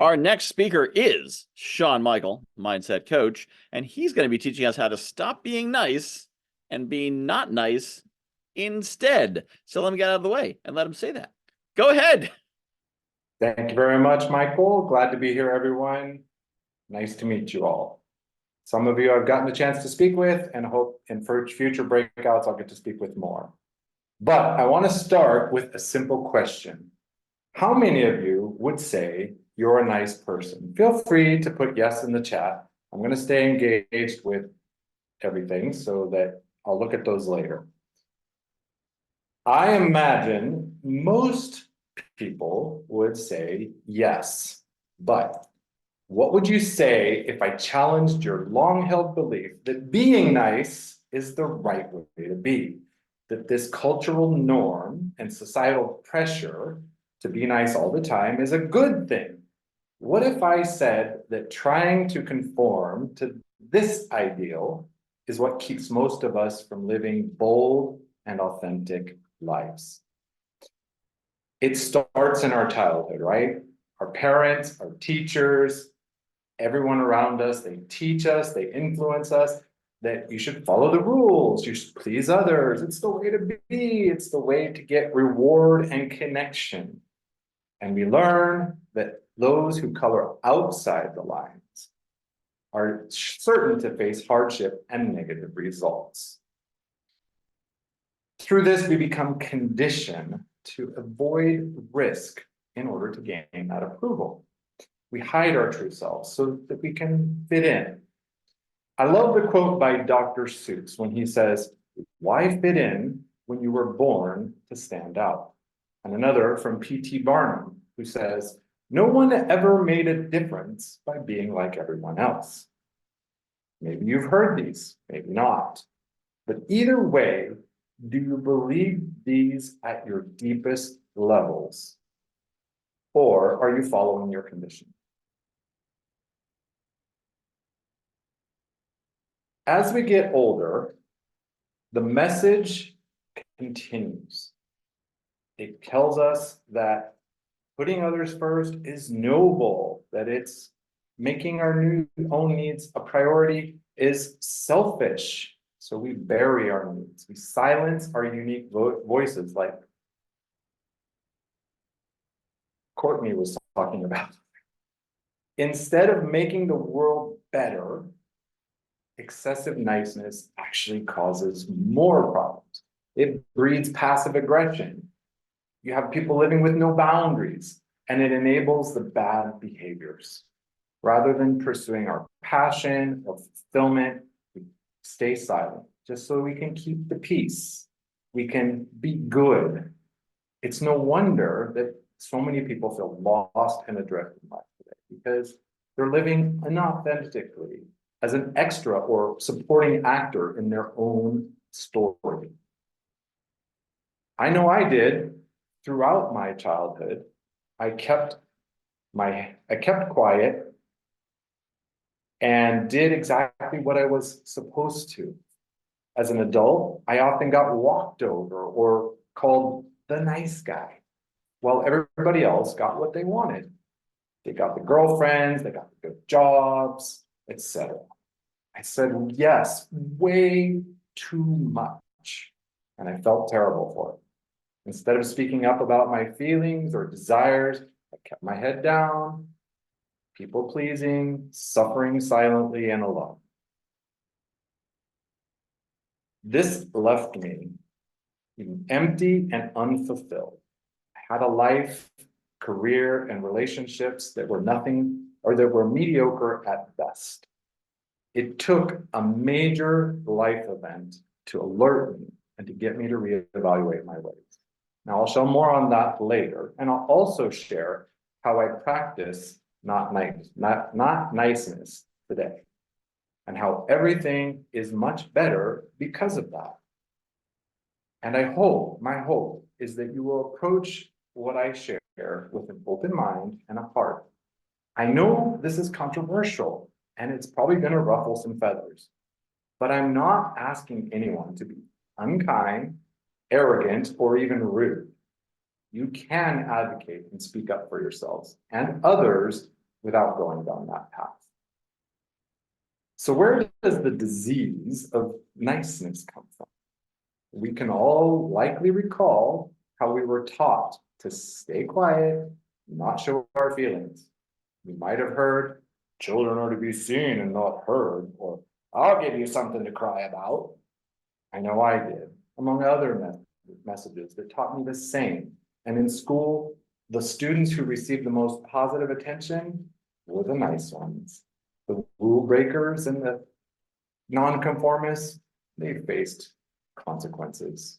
Our next speaker is Shawn Michael, mindset coach, and he's going to be teaching us how to stop being nice and being not nice instead. So let me get out of the way and let him say that. Go ahead. Thank you very much, Michael. Glad to be here, everyone. Nice to meet you all. Some of you I've gotten the chance to speak with, and hope in future breakouts I'll get to speak with more. But I want to start with a simple question. How many of you would say you're a nice person? Feel free to put yes in the chat. I'm going to stay engaged with everything so that I'll look at those later. I imagine most people would say yes, but what would you say if I challenged your long-held belief that being nice is the right way to be? That this cultural norm and societal pressure to be nice all the time is a good thing? What if I said that trying to conform to this ideal is what keeps most of us from living bold and authentic lives? It starts in our childhood, right? Our parents, our teachers, everyone around us, they teach us, they influence us that you should follow the rules, you should please others. It's the way to be, it's the way to get reward and connection. And we learn that those who color outside the lines are certain to face hardship and negative results. Through this, we become conditioned to avoid risk in order to gain that approval. We hide our true selves so that we can fit in. I love the quote by Dr. Seuss when he says, "Why fit in when you were born to stand out?" And another from P.T. Barnum, who says, "No one ever made a difference by being like everyone else." Maybe you've heard these, maybe not. But either way, do you believe these at your deepest levels? Or are you following your conditioning? As we get older, the message continues. It tells us that putting others first is noble, that it's making our own needs a priority is selfish. So we bury our needs. We silence our unique voices, like Courtney was talking about. Instead of making the world better, excessive niceness actually causes more problems. It breeds passive aggression. You have people living with no boundaries, and it enables the bad behaviors. Rather than pursuing our passion or fulfillment, we stay silent just so we can keep the peace. We can be good. It's no wonder that so many people feel lost and adrift in life today because they're living inauthentically as an extra or supporting actor in their own story. I know I did. Throughout my childhood, I kept quiet and did exactly what I was supposed to. As an adult, I often got walked over or called the nice guy, while everybody else got what they wanted. They got the girlfriends, they got the good jobs, etc. I said yes way too much, and I felt terrible for it. Instead of speaking up about my feelings or desires, I kept my head down, people-pleasing, suffering silently and alone. This left me empty and unfulfilled. I had a life, career, and relationships that were nothing or that were mediocre at best. It took a major life event to alert me and to get me to reevaluate my ways. Now, I'll show more on that later, and I'll also share how I practice not niceness today, and how everything is much better because of that. And my hope is that you will approach what I share with an open mind and a heart. I know this is controversial, and it's probably going to ruffle some feathers, but I'm not asking anyone to be unkind, arrogant, or even rude. You can advocate and speak up for yourselves and others without going down that path. So where does the disease of niceness come from? We can all likely recall how we were taught to stay quiet, not show our feelings. You might have heard, children are to be seen and not heard, or I'll give you something to cry about. I know I did, among other messages that taught me the same. And in school, the students who received the most positive attention were the nice ones. The rule breakers and the nonconformists, they faced consequences.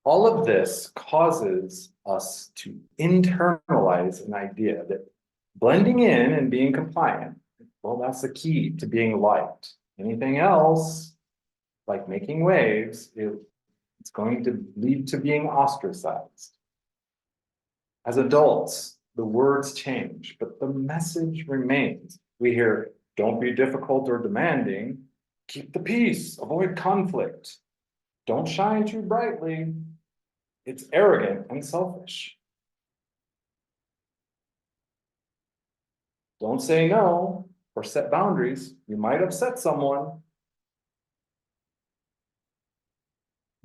All of this causes us to internalize an idea that blending in and being compliant, well, that's the key to being liked. Anything else, like making waves, it's going to lead to being ostracized. As adults, the words change, but the message remains. We hear, don't be difficult or demanding, keep the peace, avoid conflict, don't shine too brightly. It's arrogant and selfish. Don't say no or set boundaries. You might upset someone.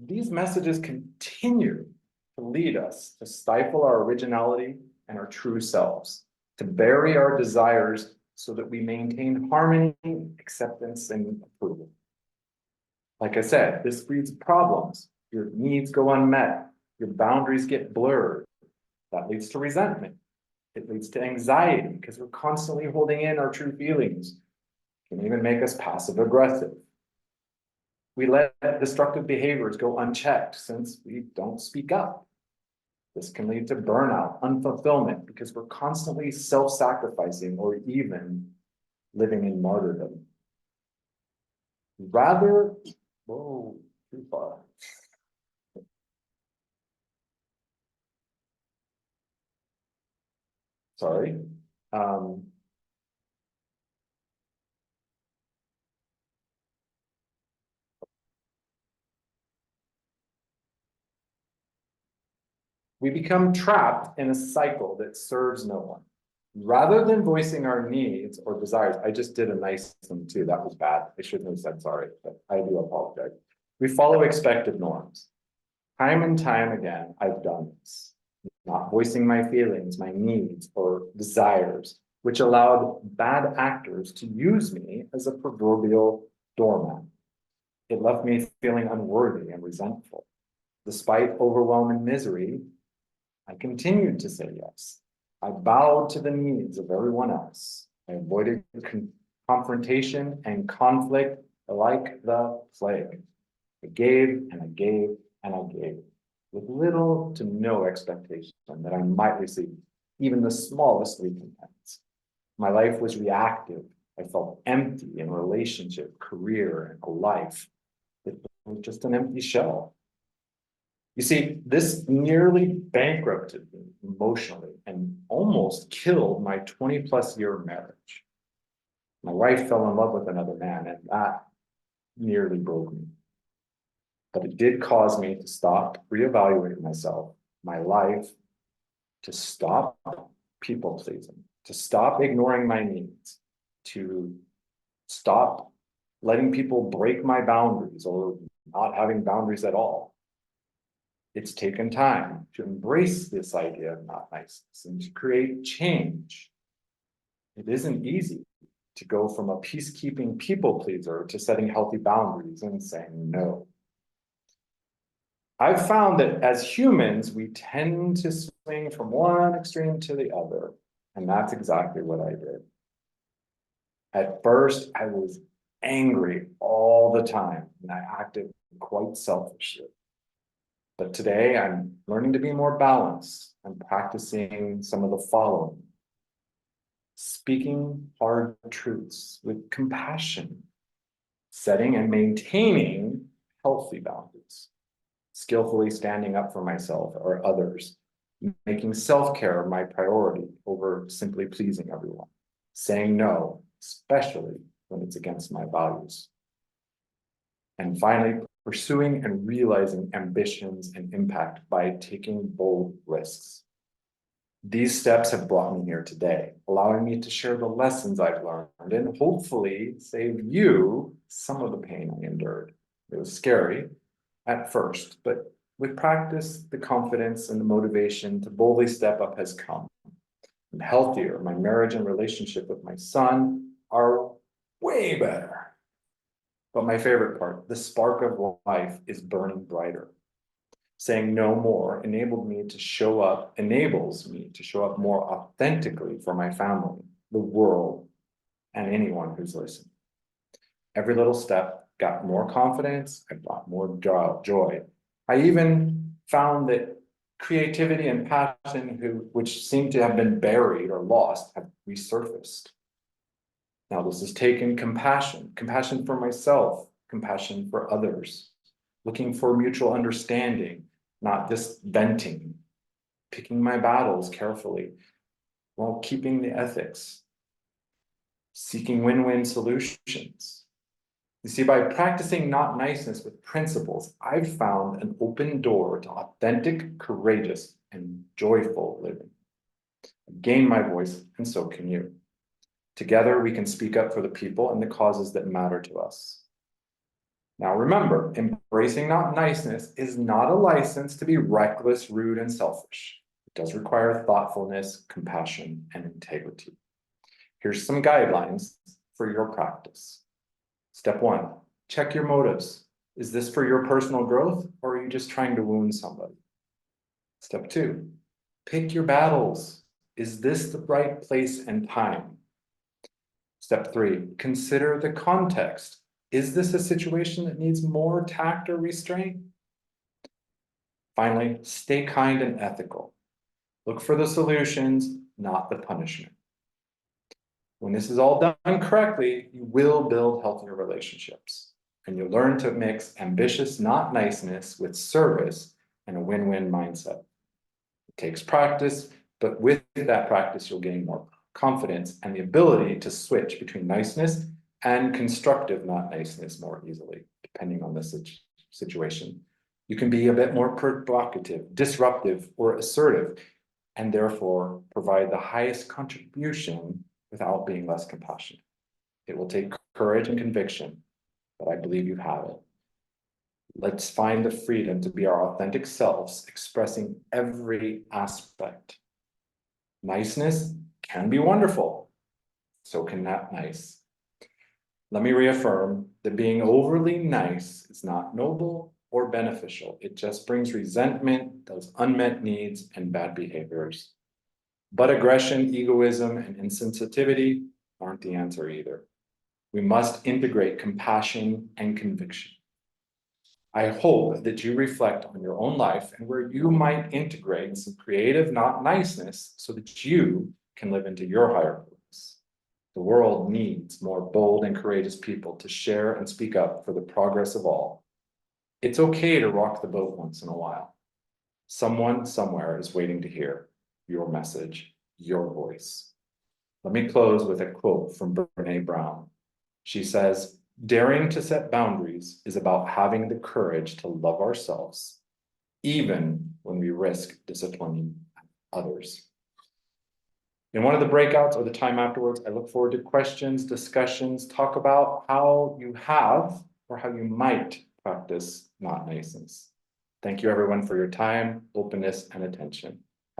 These messages continue to lead us to stifle our originality and our true selves, to bury our desires so that we maintain harmony, acceptance, and approval. Like I said, this breeds problems. Your needs go unmet. Your boundaries get blurred. That leads to resentment. It leads to anxiety because we're constantly holding in our true feelings. It can even make us passive aggressive. We let destructive behaviors go unchecked since we don't speak up. This can lead to burnout, unfulfillment, because we're constantly self-sacrificing or even living in martyrdom. Rather, whoa, too far. Sorry. We become trapped in a cycle that serves no one. Rather than voicing our needs or desires, I just did a nice thing too. That was bad. I shouldn't have said sorry, but I do apologize. We follow expected norms. Time and time again, I've done this. Not voicing my feelings, my needs, or desires, which allowed bad actors to use me as a proverbial doormat. It left me feeling unworthy and resentful. Despite overwhelming misery, I continued to say yes. I bowed to the needs of everyone else. I avoided confrontation and conflict like the plague. I gave and I gave and I gave, with little to no expectation that I might receive even the smallest recompense. My life was reactive. I felt empty in relationship, career, and a life that was just an empty shell. You see, this nearly bankrupted me emotionally and almost killed my 20-plus-year marriage. My wife fell in love with another man, and that nearly broke me. But it did cause me to stop reevaluating myself, my life, to stop people pleasing, to stop ignoring my needs, to stop letting people break my boundaries or not having boundaries at all. It's taken time to embrace this idea of not niceness and to create change. It isn't easy to go from a peacekeeping people pleaser to setting healthy boundaries and saying no. I've found that as humans, we tend to swing from one extreme to the other, and that's exactly what I did. At first, I was angry all the time, and I acted quite selfishly. But today I'm learning to be more balanced. I'm practicing some of the following. Speaking hard truths with compassion, setting and maintaining healthy boundaries, skillfully standing up for myself or others, making self-care my priority over simply pleasing everyone, saying no, especially when it's against my values. And finally, pursuing and realizing ambitions and impact by taking bold risks. These steps have brought me here today, allowing me to share the lessons I've learned and hopefully save you some of the pain I endured. It was scary at first, but with practice, the confidence and the motivation to boldly step up has come. I'm healthier. My marriage and relationship with my son are way better. But my favorite part, the spark of life is burning brighter. Saying no more enables me to show up more authentically for my family, the world, and anyone who's listening. Every little step got more confidence, I brought more joy. I even found that creativity and passion, which seemed to have been buried or lost, have resurfaced. Now, this has taken compassion for myself, compassion for others, looking for mutual understanding, not just venting, picking my battles carefully while keeping the ethics, seeking win-win solutions. You see, by practicing not niceness with principles, I've found an open door to authentic, courageous, and joyful living. I've gained my voice, and so can you. Together, we can speak up for the people and the causes that matter to us. Now remember, embracing not niceness is not a license to be reckless, rude, and selfish. It does require thoughtfulness, compassion, and integrity. Here's some guidelines for your practice. Step 1, check your motives. Is this for your personal growth, or are you just trying to wound somebody? Step 2, pick your battles. Is this the right place and time? Step 3, consider the context. Is this a situation that needs more tact or restraint? Finally, stay kind and ethical. Look for the solutions, not the punishment. When this is all done correctly, you will build healthier relationships, and you'll learn to mix ambitious, not niceness, with service and a win-win mindset. It takes practice, but with that practice, you'll gain more confidence and the ability to switch between niceness and constructive not niceness more easily, depending on the situation. You can be a bit more provocative, disruptive, or assertive, and therefore provide the highest contribution without being less compassionate. It will take courage and conviction, but I believe you have it. Let's find the freedom to be our authentic selves, expressing every aspect. Niceness can be wonderful, so can not nice. Let me reaffirm that being overly nice is not noble or beneficial. It just brings resentment, those unmet needs, and bad behaviors. But aggression, egoism, and insensitivity aren't the answer either. We must integrate compassion and conviction. I hope that you reflect on your own life and where you might integrate some creative not niceness so that you can live into your higher purpose. The world needs more bold and courageous people to share and speak up for the progress of all. It's okay to rock the boat once in a while. Someone somewhere is waiting to hear your message, your voice. Let me close with a quote from Brené Brown. She says, "Daring to set boundaries is about having the courage to love ourselves, even when we risk disappointing others." In one of the breakouts or the time afterwards, I look forward to questions, discussions, talk about how you have or how you might practice not niceness. Thank you everyone for your time, openness, and attention.